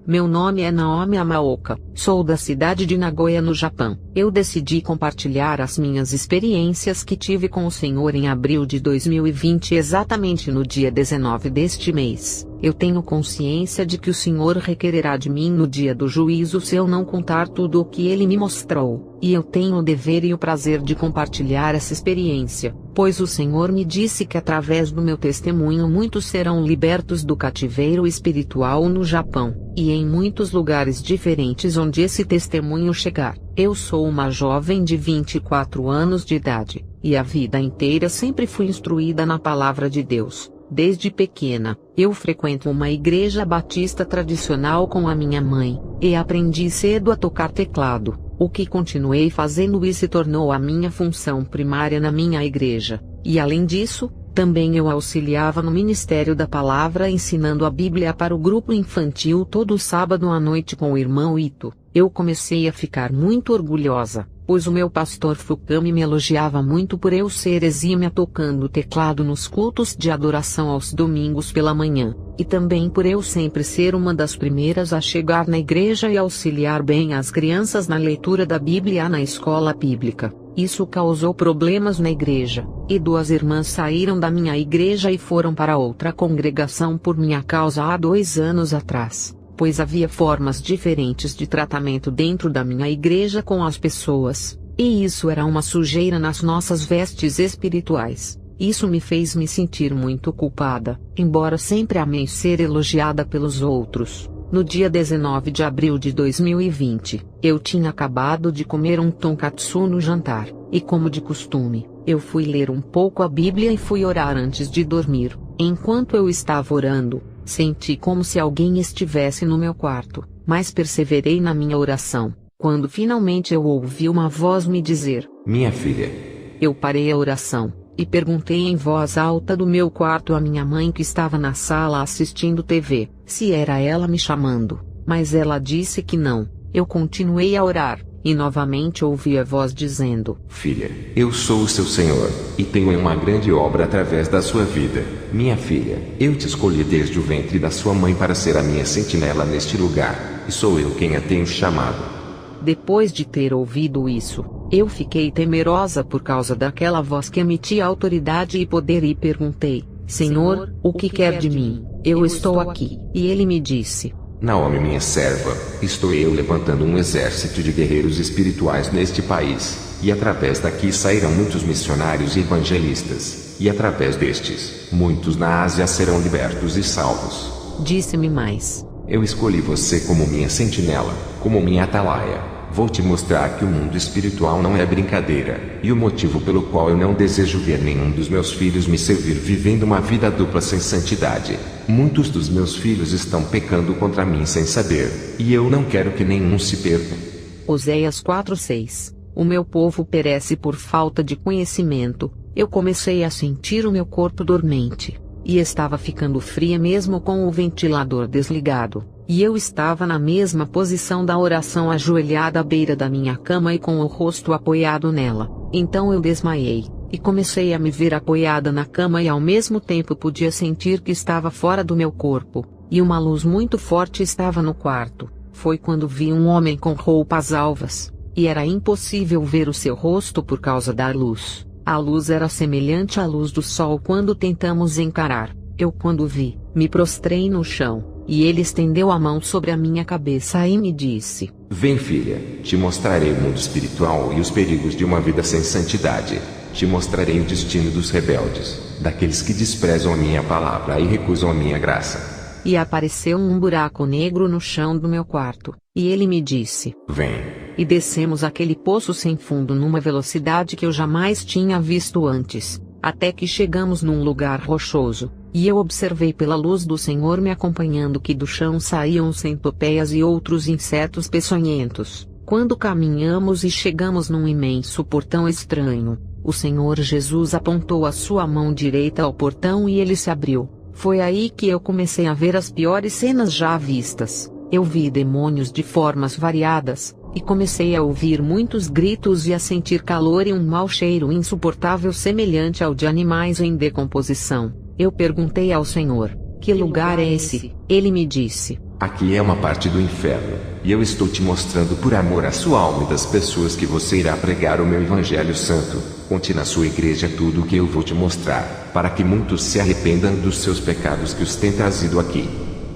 Meu nome é Naomi Amaoka, sou da cidade de Nagoya, no Japão. Eu decidi compartilhar as minhas experiências que tive com o Senhor em abril de 2020, exatamente no dia 19 deste mês. Eu tenho consciência de que o Senhor requererá de mim no dia do juízo se eu não contar tudo o que Ele me mostrou, e eu tenho o dever e o prazer de compartilhar essa experiência, pois o Senhor me disse que através do meu testemunho muitos serão libertos do cativeiro espiritual no Japão, e em muitos lugares diferentes onde esse testemunho chegar. Eu sou uma jovem de 24 anos de idade, e a vida inteira sempre fui instruída na palavra de Deus. Desde pequena, eu frequento uma igreja batista tradicional com a minha mãe, e aprendi cedo a tocar teclado, o que continuei fazendo e se tornou a minha função primária na minha igreja. E além disso, também eu auxiliava no ministério da palavra ensinando a Bíblia para o grupo infantil todo sábado à noite com o irmão Ito. Eu comecei a ficar muito orgulhosa, pois o meu pastor Fukami me elogiava muito por eu ser exímia tocando teclado nos cultos de adoração aos domingos pela manhã, e também por eu sempre ser uma das primeiras a chegar na igreja e auxiliar bem as crianças na leitura da Bíblia na escola bíblica. Isso causou problemas na igreja, e 2 irmãs saíram da minha igreja e foram para outra congregação por minha causa há 2 anos atrás, pois havia formas diferentes de tratamento dentro da minha igreja com as pessoas, e isso era uma sujeira nas nossas vestes espirituais. Isso me fez me sentir muito culpada, embora sempre amei ser elogiada pelos outros. No dia 19 de abril de 2020, eu tinha acabado de comer um tonkatsu no jantar, e como de costume, eu fui ler um pouco a Bíblia e fui orar antes de dormir. Enquanto eu estava orando, senti como se alguém estivesse no meu quarto, mas perseverei na minha oração. Quando finalmente eu ouvi uma voz me dizer: "Minha filha." Eu parei a oração, e perguntei em voz alta do meu quarto à minha mãe que estava na sala assistindo TV, se era ela me chamando, mas ela disse que não. Eu continuei a orar, e novamente ouvi a voz dizendo: "Filha, eu sou o seu Senhor, e tenho uma grande obra através da sua vida. Minha filha, eu te escolhi desde o ventre da sua mãe para ser a minha sentinela neste lugar, e sou eu quem a tenho chamado." Depois de ter ouvido isso, eu fiquei temerosa por causa daquela voz que emitia autoridade e poder e perguntei: "Senhor, o que quer de mim? Eu estou aqui." E ele me disse: "Naomi, minha serva, estou eu levantando um exército de guerreiros espirituais neste país, e através daqui sairão muitos missionários e evangelistas, e através destes, muitos na Ásia serão libertos e salvos." Disse-me mais: "Eu escolhi você como minha sentinela, como minha atalaia. Vou te mostrar que o mundo espiritual não é brincadeira, e o motivo pelo qual eu não desejo ver nenhum dos meus filhos me servir vivendo uma vida dupla sem santidade. Muitos dos meus filhos estão pecando contra mim sem saber, e eu não quero que nenhum se perca." Oséias 4:6. O meu povo perece por falta de conhecimento. Eu comecei a sentir o meu corpo dormente, e estava ficando fria mesmo com o ventilador desligado, e eu estava na mesma posição da oração ajoelhada à beira da minha cama e com o rosto apoiado nela. Então eu desmaiei, e comecei a me ver apoiada na cama e ao mesmo tempo podia sentir que estava fora do meu corpo, e uma luz muito forte estava no quarto. Foi quando vi um homem com roupas alvas, e era impossível ver o seu rosto por causa da luz. A luz era semelhante à luz do sol quando tentamos encarar. Eu, quando vi, me prostrei no chão, e ele estendeu a mão sobre a minha cabeça e me disse: "Vem, filha, te mostrarei o mundo espiritual e os perigos de uma vida sem santidade. Te mostrarei o destino dos rebeldes, daqueles que desprezam a minha palavra e recusam a minha graça." E apareceu um buraco negro no chão do meu quarto, e ele me disse: "Vem." E descemos aquele poço sem fundo numa velocidade que eu jamais tinha visto antes, até que chegamos num lugar rochoso, e eu observei pela luz do Senhor me acompanhando que do chão saíam centopeias e outros insetos peçonhentos. Quando caminhamos e chegamos num imenso portão estranho, o Senhor Jesus apontou a sua mão direita ao portão e ele se abriu. Foi aí que eu comecei a ver as piores cenas já vistas. Eu vi demônios de formas variadas, e comecei a ouvir muitos gritos e a sentir calor e um mau cheiro insuportável semelhante ao de animais em decomposição. Eu perguntei ao Senhor: "Que lugar é esse?" Ele me disse: Aqui é uma parte do inferno, e eu estou te mostrando por amor à sua alma e das pessoas que você irá pregar o meu Evangelho Santo. Conte na sua igreja tudo o que eu vou te mostrar, para que muitos se arrependam dos seus pecados que os têm trazido aqui.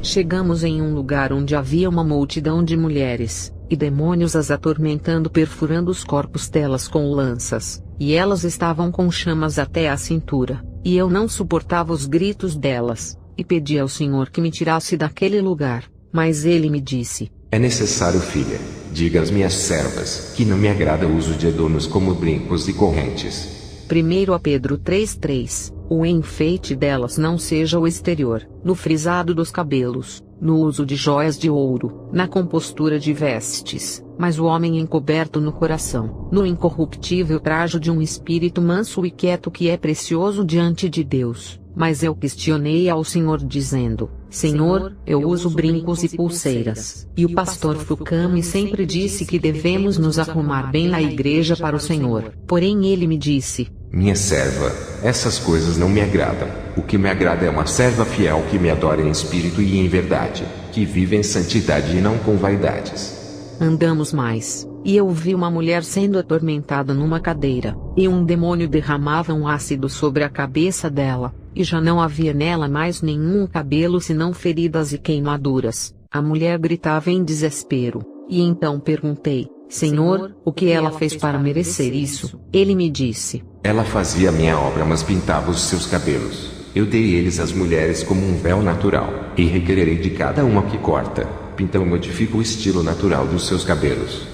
Chegamos em um lugar onde havia uma multidão de mulheres, e demônios as atormentando, perfurando os corpos delas com lanças, e elas estavam com chamas até a cintura, e eu não suportava os gritos delas, e pedi ao Senhor que me tirasse daquele lugar, mas ele me disse: É necessário, filha, diga às minhas servas, que não me agrada o uso de adornos como brincos e correntes. 1 Pedro 3:3, o enfeite delas não seja o exterior, no frisado dos cabelos, no uso de joias de ouro, na compostura de vestes, mas o homem encoberto no coração, no incorruptível trajo de um espírito manso e quieto que é precioso diante de Deus. Mas eu questionei ao Senhor dizendo: Senhor, eu uso brincos e pulseiras. E o pastor Fukami sempre disse que devemos nos arrumar bem na igreja para o Senhor. Porém ele me disse: Minha serva, essas coisas não me agradam. O que me agrada é uma serva fiel que me adora em espírito e em verdade, que vive em santidade e não com vaidades. Andamos mais, e eu vi uma mulher sendo atormentada numa cadeira, e um demônio derramava um ácido sobre a cabeça dela, e já não havia nela mais nenhum cabelo senão feridas e queimaduras. A mulher gritava em desespero, e então perguntei: Senhor, o que ela fez para merecer isso? Ele me disse: Ela fazia minha obra, mas pintava os seus cabelos. Eu dei eles às mulheres como um véu natural, e requererei de cada uma que corta, pinta ou modifica o estilo natural dos seus cabelos.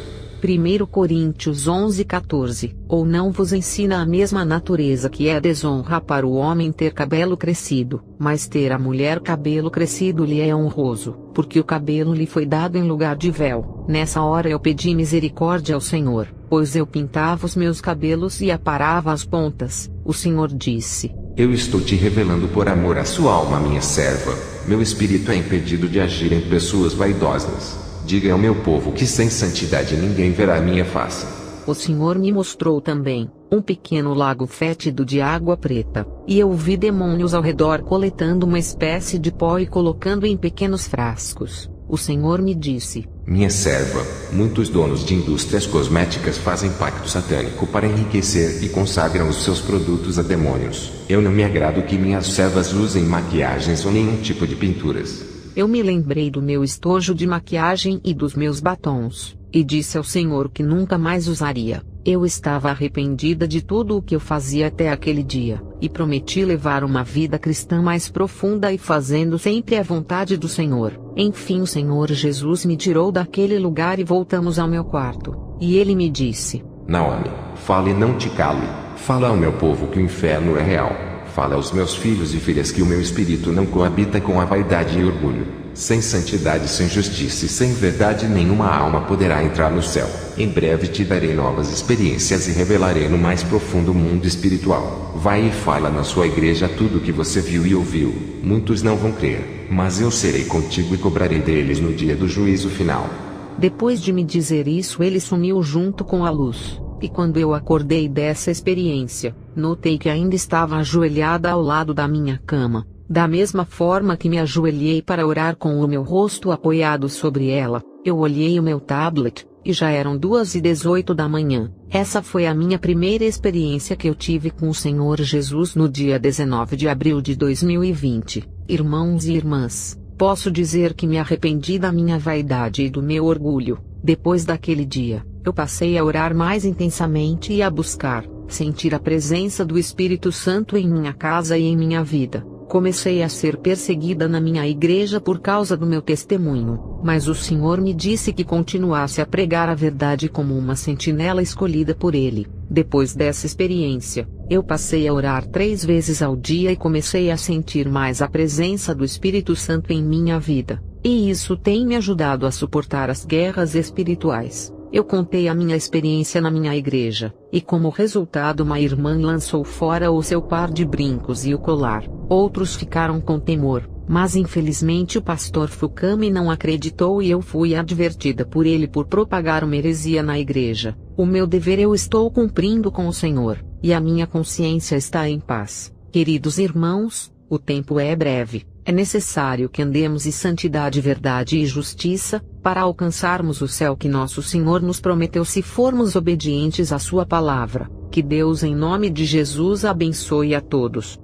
1 Coríntios 11:14, ou não vos ensina a mesma natureza que é desonra para o homem ter cabelo crescido, mas ter a mulher cabelo crescido lhe é honroso, porque o cabelo lhe foi dado em lugar de véu. Nessa hora eu pedi misericórdia ao Senhor, pois eu pintava os meus cabelos e aparava as pontas. O Senhor disse: Eu estou te revelando por amor à sua alma, minha serva. Meu espírito é impedido de agir em pessoas vaidosas. Diga ao meu povo que sem santidade ninguém verá a minha face. O Senhor me mostrou também um pequeno lago fétido de água preta, e eu vi demônios ao redor coletando uma espécie de pó e colocando em pequenos frascos. O Senhor me disse: Minha serva, muitos donos de indústrias cosméticas fazem pacto satânico para enriquecer e consagram os seus produtos a demônios. Eu não me agrado que minhas servas usem maquiagens ou nenhum tipo de pinturas. Eu me lembrei do meu estojo de maquiagem e dos meus batons, e disse ao Senhor que nunca mais usaria. Eu estava arrependida de tudo o que eu fazia até aquele dia, e prometi levar uma vida cristã mais profunda e fazendo sempre a vontade do Senhor. Enfim, o Senhor Jesus me tirou daquele lugar e voltamos ao meu quarto, e ele me disse: Naomi, fale e não te cale. Fala ao meu povo que o inferno é real. Fala aos meus filhos e filhas que o meu espírito não coabita com a vaidade e orgulho. Sem santidade, sem justiça e sem verdade nenhuma alma poderá entrar no céu. Em breve te darei novas experiências e revelarei no mais profundo mundo espiritual. Vai e fala na sua igreja tudo o que você viu e ouviu. Muitos não vão crer, mas eu serei contigo e cobrarei deles no dia do juízo final. Depois de me dizer isso, ele sumiu junto com a luz. E quando eu acordei dessa experiência, notei que ainda estava ajoelhada ao lado da minha cama, da mesma forma que me ajoelhei para orar com o meu rosto apoiado sobre ela. Eu olhei o meu tablet, e já eram 2:18 da manhã. Essa foi a minha primeira experiência que eu tive com o Senhor Jesus no dia 19 de abril de 2020. Irmãos e irmãs, posso dizer que me arrependi da minha vaidade e do meu orgulho. Depois daquele dia, eu passei a orar mais intensamente e a buscar, sentir a presença do Espírito Santo em minha casa e em minha vida. Comecei a ser perseguida na minha igreja por causa do meu testemunho, mas o Senhor me disse que continuasse a pregar a verdade como uma sentinela escolhida por Ele. Depois dessa experiência, eu passei a orar 3 vezes ao dia e comecei a sentir mais a presença do Espírito Santo em minha vida. E isso tem me ajudado a suportar as guerras espirituais. Eu contei a minha experiência na minha igreja, e como resultado uma irmã lançou fora o seu par de brincos e o colar. Outros ficaram com temor, mas infelizmente o pastor Fukami não acreditou e eu fui advertida por ele por propagar uma heresia na igreja. O meu dever eu estou cumprindo com o Senhor, e a minha consciência está em paz. Queridos irmãos, O tempo é breve, é necessário que andemos em santidade, verdade e justiça, para alcançarmos o céu que nosso Senhor nos prometeu se formos obedientes à sua palavra. Que Deus em nome de Jesus abençoe a todos.